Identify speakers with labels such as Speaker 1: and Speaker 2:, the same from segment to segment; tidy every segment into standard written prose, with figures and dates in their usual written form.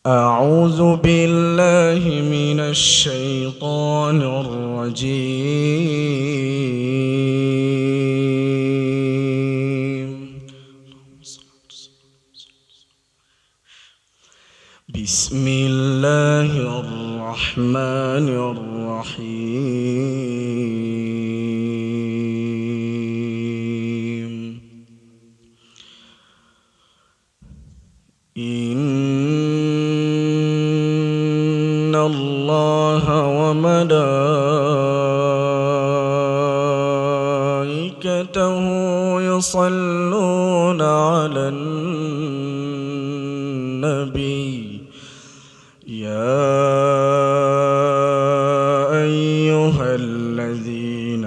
Speaker 1: أعوذ بالله من الشيطان الرجيم. بسم الله الرحمن الرحيم. إن الله وملائكته يصلون على النبي يا أيها الذين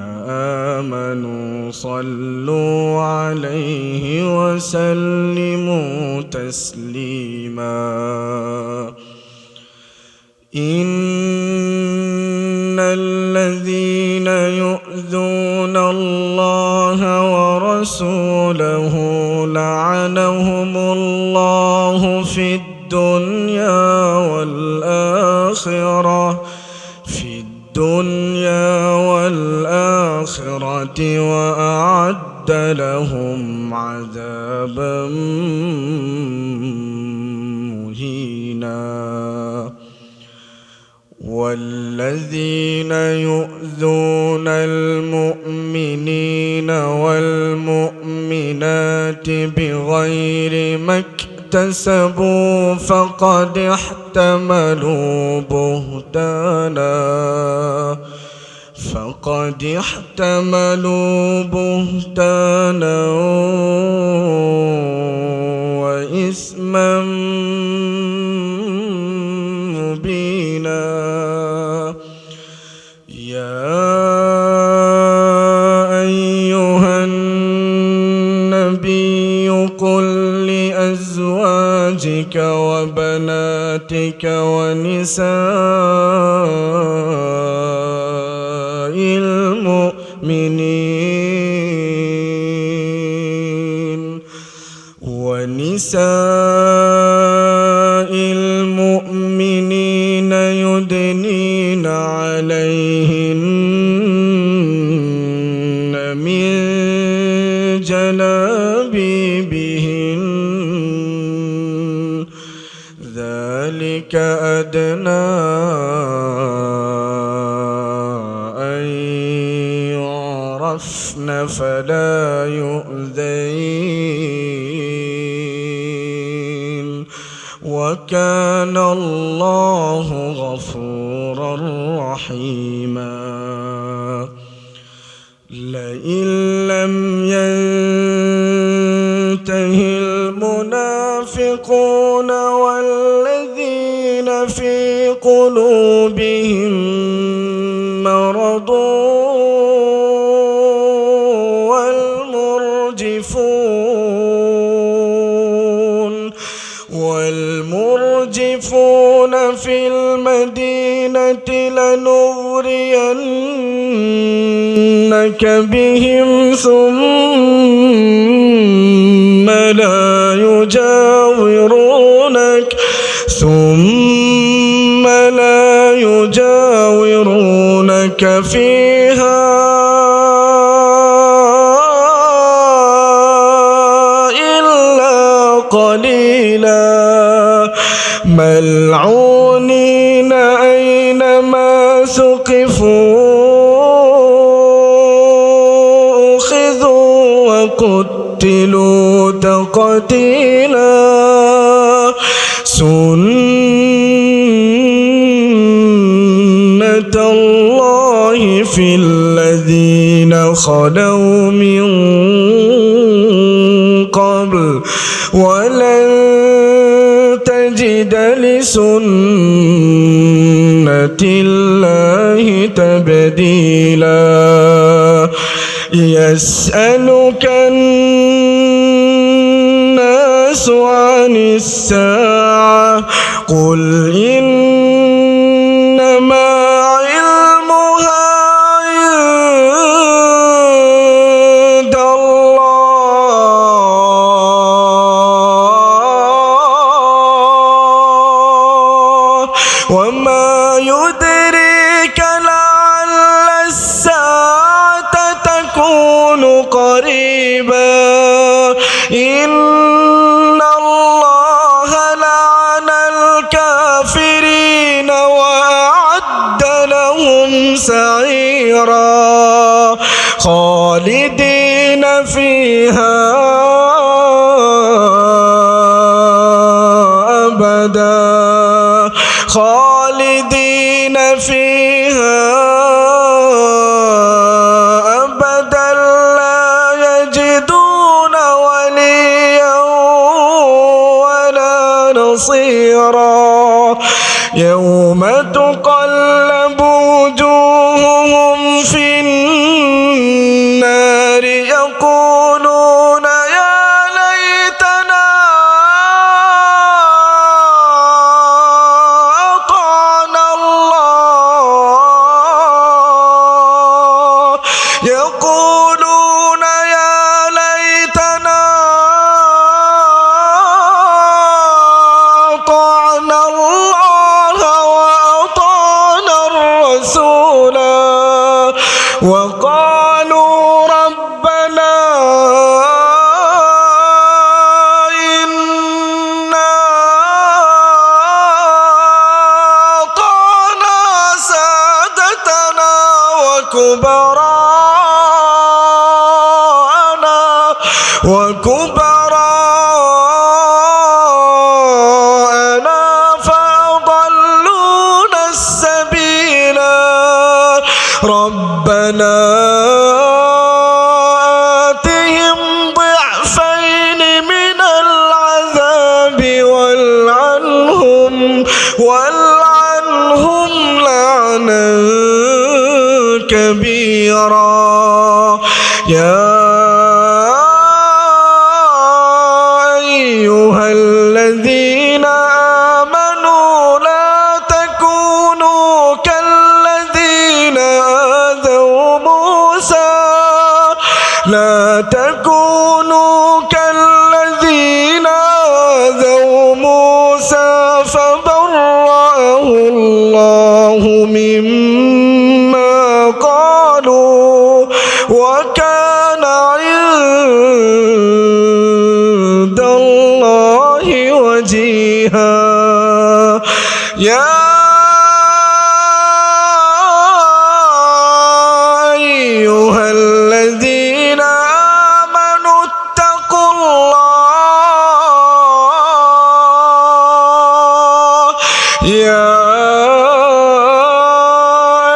Speaker 1: آمنوا صلوا عليه وسلموا تسليما. إن الذين يؤذون الله ورسوله لعنهم الله في الدنيا والآخرة وأعد لهم عذابا مهينا. والذين يؤذون المؤمنين والمؤمنات بغير ما اكتسبوا فقد احتملوا بهتانا وإثما مبينا. يا أيها النبي قل لأزواجك وبناتك ونساء المؤمنين يدنين عليهن من جلابيبهن ذلك أدنى أن يعرفن فلا يؤذين وكان الله غفورا رحيما. لئن لم ينته المنافقون والذين في قلوبهم مرض والمرجفون في المدينة لنغرينك بهم ثم لا يجاورونك فيها إلا قليلا ملعونين أينما ثقفوا أخذوا وقتلوا تقتيلا. سنة الله في الذين خلوا من قبل ولن تجد لسنة الله تبديلا. يسألك الناس عن الساعة قل إنما علمها عند الله. خالدين فيها أبدا خالدين فيها أبدا لا يجدون وليا ولا نصيرا يوم تقلب وجوههم في النار يقولون يا ليتنا أطعنا الله يقولون يا ليتنا أطعنا الله وأطعنا الرسولا وقالوا ربنا إنا أطعنا سادتنا وكبراءنا فأضلونا السبيلا ربنا آتهم ضعفين من العذاب والعنهم لعنا كبيرا يا أيها الذين آمنوا لا تكونوا كالذين آذوا موسى فبرأه الله مما قالوا وكان عند الله وجيها يا أيها الذين آمنوا اتقوا الله يا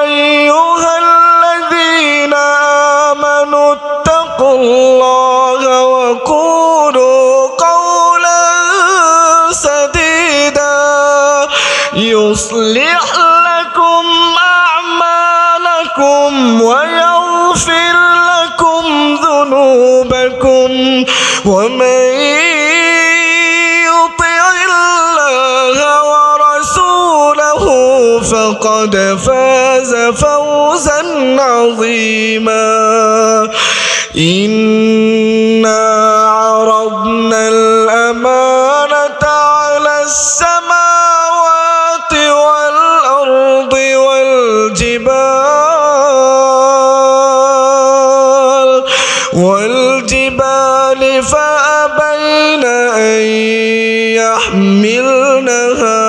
Speaker 1: أيها الذين آمنوا اتقوا الله وقولوا قولا سديدا يصلح لكم أعمالكم ويغفر لكم ذنوبكم ومن يطع الله ورسوله فقد فاز فوزا عظيما إنا عرضنا الأمانة على السماوات والأرض والجبال فأبين أن يحملنها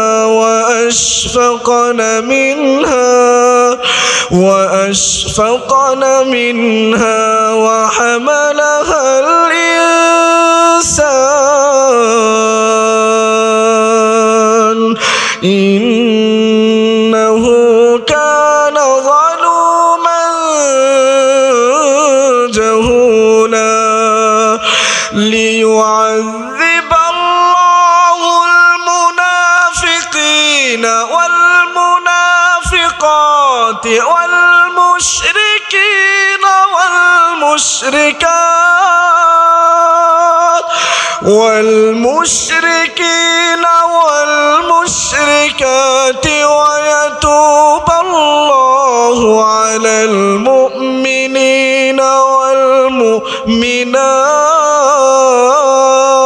Speaker 1: وأشفقن منها وحملها الإنسان إنه كان ظلوما جهولا ليعذب الله المنافقين والمنافقات والمشركين والمشركات ويتوب الله على المؤمنين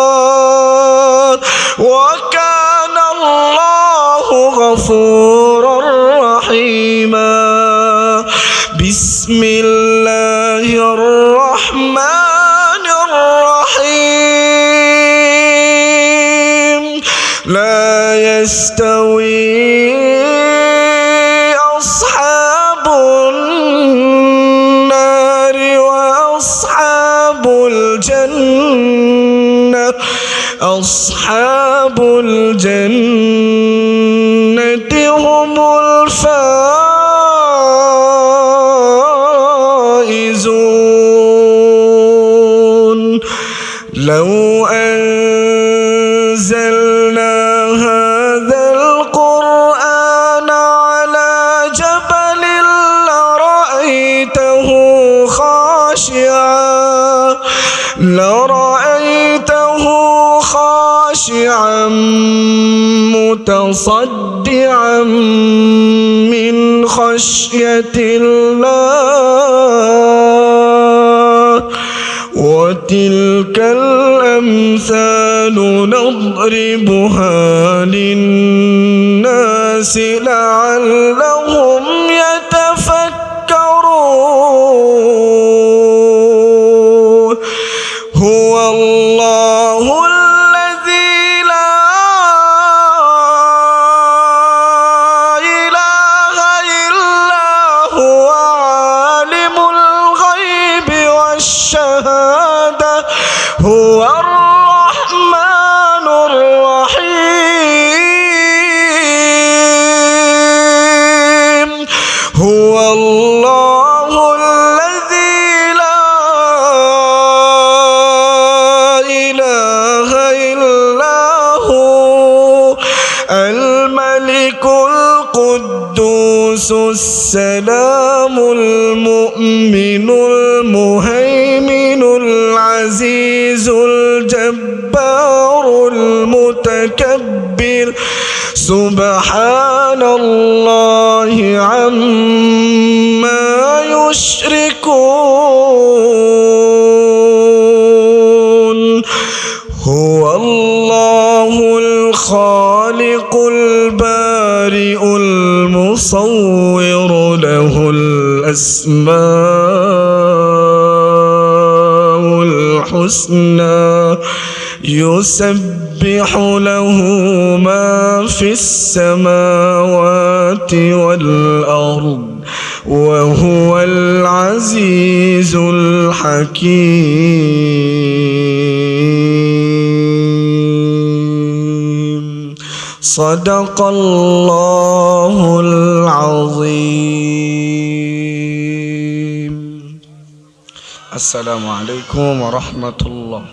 Speaker 1: والمؤمنات وكان الله غفورا رحيما بسم الله الرحمن الرحيم لا يستوي أصحاب النار وأصحاب الجنة هم الفائزون لو أنزلنا هذا القرآن على جبل لرأيته خاشعا متصدعا من خشية الله وتلك الأمثال نضربها للناس لعلهم يتفكرون هو الله الذي لا إله إلا هو عالم الغيب والشهادة هو الرحمن الرحيم هو الله الذي لا إله إلا هو الملك القدوس السلام المؤمن المهيمن العزيز الجبار المتكبر سبحان الله عما يشركون هو الله الخالق البارئ المصور له الأسماء الحسنى يسبح له ما في السماوات والأرض وهو العزيز الحكيم صدق الله العظيم السلام عليكم ورحمة الله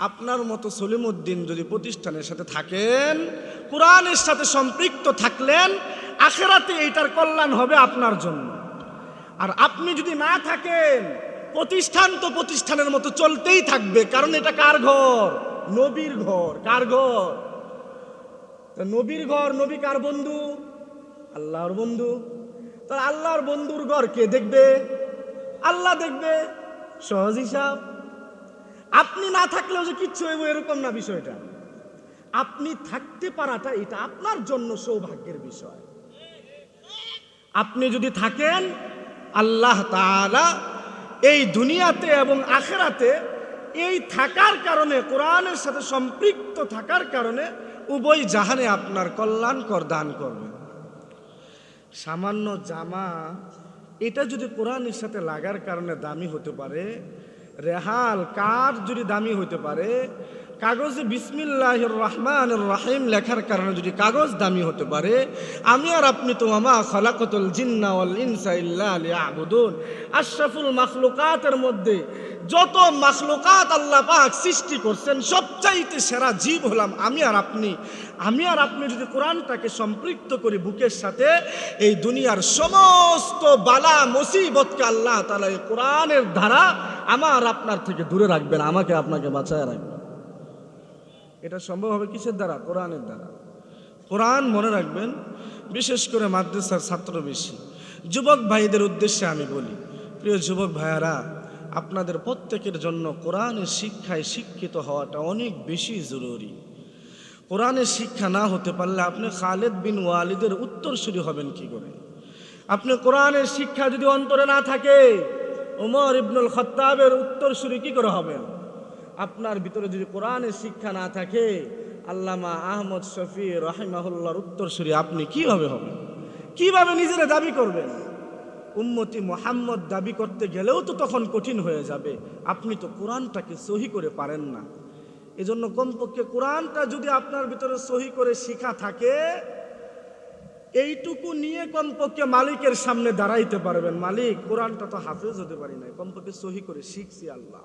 Speaker 1: আপনার মতো সলিমউদ্দিন যদি প্রতিষ্ঠানের সাথে থাকেন, কোরআনের সাথে সম্পৃক্ত থাকলেন, আখিরাতে এইটার কল্যাণ হবে আপনার জন্য। আর আপনি যদি না থাকেন, প্রতিষ্ঠান তো প্রতিষ্ঠানের মতো চলতেই থাকবে, কারণ এটা কার ঘর? নবীর ঘর। কার ঘর? নবীর ঘর। নবী কার বন্ধু? আল্লাহর বন্ধু। তো আল্লাহর বন্ধুর ঘর কে দেখবে? আল্লাহ দেখবে। সহজ হিসাব। আপনি না থাকলেও যে কিচ্ছু হইব এরকম না বিষয়টা। আপনি থাকতে পারাটা এটা আপনার জন্য সৌভাগ্যের বিষয়। আপনি যদি থাকেন, আল্লাহ তাআলা এই দুনিয়াতে এবং আখিরাতে এই থাকার কারণে, কোরআনের সাথে সম্পৃক্ত থাকার কারণে উভয় জাহানে আপনার কল্যাণকর দান করবেন। সামান্য জামা এটা যদি কোরআনের সাথে লাগার কারণে দামি হতে পারে, রেহাল কাঠ যদি দামি হতে পারে, কাগজে বিসমিল্লাহির রহমানির রহিম লেখার কারণে যদি কাগজ দামি হতে পারে, আমি আর আপনি তো ওমা খালাকাতুল জিন্না ওয়াল ইনসা ইল্লা লিয়াবুদুন, আশরাফুল মাখলুকাতের মধ্যে যত মাখলুকাত আল্লাহ পাক সৃষ্টি করছেন সবচাইতে সেরা জীব হলাম আমি আর আপনি। আমি আর আপনি যদি কোরআনটাকে সম্পৃক্ত করি বুকের সাথে, এই দুনিয়ার সমস্ত বালা মুসিবতকে আল্লাহ তাআলা এই কোরআনের দ্বারা আমার আপনার থেকে দূরে রাখবেন, আমাকে আপনাকে বাঁচায় রাখবেন। এটা সম্ভব হবে কিসের দ্বারা? কোরআনের দ্বারা। কোরআন মনে রাখবেন, বিশেষ করে মাদ্রাসার ছাত্র বেশি যুবক ভাইদের উদ্দেশ্যে আমি বলি, প্রিয় যুবক ভাইয়ারা, আপনাদের প্রত্যেকের জন্য কোরআনের শিক্ষায় শিক্ষিত হওয়াটা অনেক বেশি জরুরি। কোরআনের শিক্ষা না হতে পারলে আপনি খালিদ বিন ওয়ালিদের উত্তরসূরি হবেন কি করে? আপনি কোরআনের শিক্ষা যদি অন্তরে না থাকে, ওমর ইবনুল খাত্তাবের উত্তরসূরি কি করে হবেন? আপনার ভিতরে যদি কোরআনের শিক্ষা না থাকে, আল্লামা আহমদ শফি রাহিমাহুল্লাহর উত্তরসূরি আপনি কিভাবে হবেন? কিভাবে নিজেরা দাবি করবেন? উম্মতি মুহাম্মদ দাবি করতে গেলেও তো তখন কঠিন হয়ে যাবে। আপনি তো কোরআনটাকে সহি করে পারেন না। এজন্য কমপক্ষে কোরআনটা যদি আপনার ভিতরে সহি করে শিখা থাকে, এইটুকু নিয়ে কমপক্ষে মালিকের সামনে দাঁড়াইতে পারবেন, মালিক কোরআনটা তো হাফেজ হতে পারি নাই, কমপক্ষে সহি করে শিখছি আল্লাহ,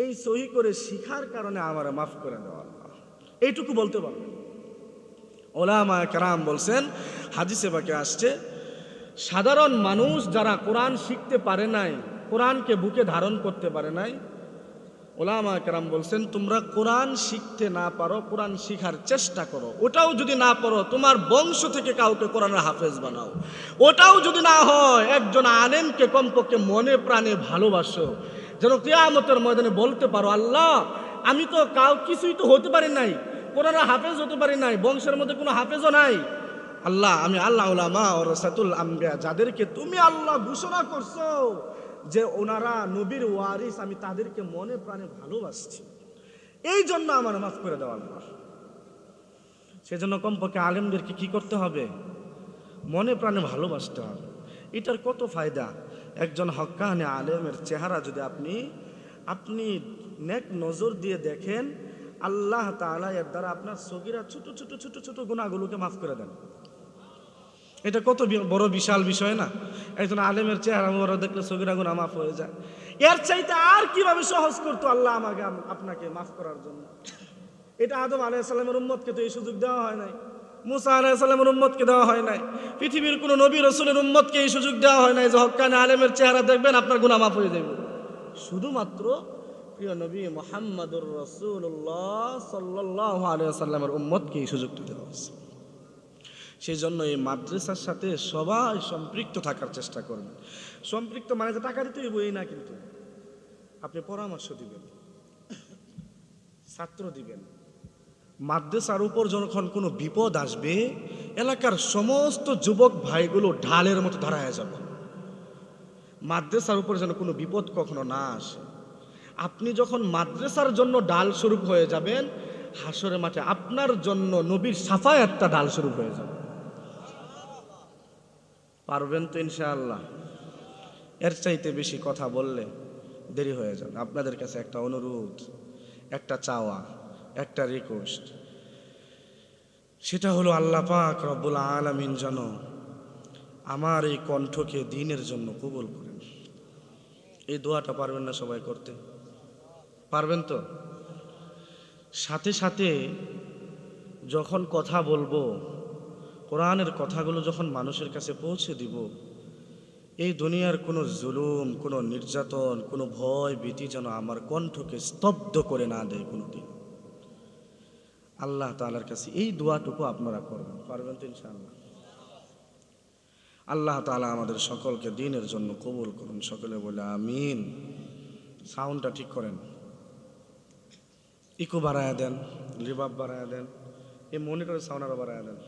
Speaker 1: এই সহি করে শিখার কারণে আমার মাফ করে দেওয়া আল্লাহ, এইটুকু বলতে পারবেন। ওলামা কেরাম বলছেন, হাদিসে পাকে আসছে, সাধারণ মানুষ যারা কোরআন শিখতে পারে নাই, কোরআনকে বুকে ধারণ করতে পারে নাই, ওলামা কেরাম বলছেন তোমরা কোরআন শিখতে না পারো, কোরআন শিখার চেষ্টা করো। ওটাও যদি না পারো, তোমার বংশ থেকে কাউকে কোরআনের হাফেজ বানাও। ওটাও যদি না হয়, একজন আলেমকে কমপক্ষে মনে প্রাণে ভালোবাসো, যেন কিয়ামতের ময়দানে বলতে পারো, আল্লাহ আমি তো কিছুই তো হতে পারি নাই, কোরআনের হাফেজ হতে পারি নাই, বংশের মধ্যে কোনো হাফেজও নাই, আল্লাহ আমি আল্লাহ উলামা ও রাসাতুল আম্বিয়া যাদেরকে তুমি আল্লাহ ঘোষণা করছো যে ওনারা নবীর ওয়ারিস, আমি তাদেরকে মনে প্রাণে ভালোবাসছি, এই জন্য আমার মাফ করে দেওয়া আল্লাহ। সেজন্য কমপক্ষে আলেমদেরকে কি করতে হবে? মনে প্রাণে ভালোবাসতে হবে। এটার কত ফায়দা! একজন হক্কানি আলেমের চেহারা যদি আপনি নেক নজর দিয়ে দেখেন, আল্লাহ তাআলা এর দ্বারা আপনার সগীরা ছোট ছোট ছোট ছোট গুনাহগুলোকে মাফ করে দেন। এটা কত বড় বিশাল বিষয় না? একজন আলেমের চেহারা মোবারক দেখলে সগীরা গুনাহ মাফ হয়ে যায়। এর চাইতে আর কিভাবে সহজ করতো আল্লাহ আমাকে আপনাকে মাফ করার জন্য? এটা আদম আলাইহিস সালামের উম্মতকে তো এই সুযোগ দেওয়া হয় নাই, মুসা আলাইহিস সালামের উম্মতকে দেওয়া হয় নাই, পৃথিবীর কোনো নবী রাসূলের উম্মতকে এই সুযোগ দেওয়া হয় নাই যে হক্কানি আলেমের চেহারা দেখবেন আপনার গুনাহ মাফ হয়ে যাবে। শুধুমাত্র প্রিয় নবী মুহাম্মদুর রাসূলুল্লাহ সাল্লাল্লাহু আলাইহি ওয়াসাল্লামের উম্মতকে এই সুযোগটা দেওয়া হয়েছে। সেই জন্য এই মাদ্রাসার সাথে সবাই সম্পৃক্ত থাকার চেষ্টা করবেন। সম্পৃক্ত মানে যে টাকা দিতে হইব এই না, কিন্তু আপনি পরামর্শ দিবেন, ছাত্র দিবেন। মাদ্রাসার উপর যখন কোনো বিপদ আসবে, এলাকার সমস্ত যুবক ভাইগুলো ঢালের মতো দাঁড়ায় যাবে। মাদ্রাসার উপর যেন কোনো বিপদ কখনো না আসে। আপনি যখন মাদ্রাসার জন্য ডাল স্বরূপ হয়ে যাবেন, হাসরের মাঠে আপনার জন্য নবীর শাফায়াতটা ডাল স্বরূপ হয়ে যাবে। পারবেন তো ইনশাআল্লাহ? এর চাইতে বেশি কথা বললে দেরি হয়ে যাবে। আপনাদের কাছে একটা অনুরোধ, একটা চাওয়া, একটা রিকোয়েস্ট, সেটা হলো আল্লাহ পাক রব্বুল আলামিন যেন আমার এই কণ্ঠকে দ্বীনের জন্য কবুল করেন। এই দোয়াটা পারবেন না সবাই করতে? পারবেন তো? সাথে সাথে যখন কথা বলবো, কোরআনের কথাগুলো যখন মানুষের কাছে পৌঁছে দিব, এই দুনিয়ার কোনো জুলুম, কোনো নির্যাতন, কোনো ভয় ভীতি যেন আমার কণ্ঠকে স্তব্ধ করে না দেয় কোনোদিন। আল্লাহ তাআলার কাছে এই দোয়াটুকু আপনারা করবেন। পারবেন তো ইনশাআল্লাহ? আল্লাহ তাআলা আমাদের সকলকে দ্বীনের জন্য কবুল করুন। সকলে বলে আমিন। সাউন্ডটা ঠিক করেন, ইকো বাড়ায়া দেন, রিভার্ব বাড়ায়া দেন, এই মনিটরের সাউন্ড আরো বাড়ায়া দেন।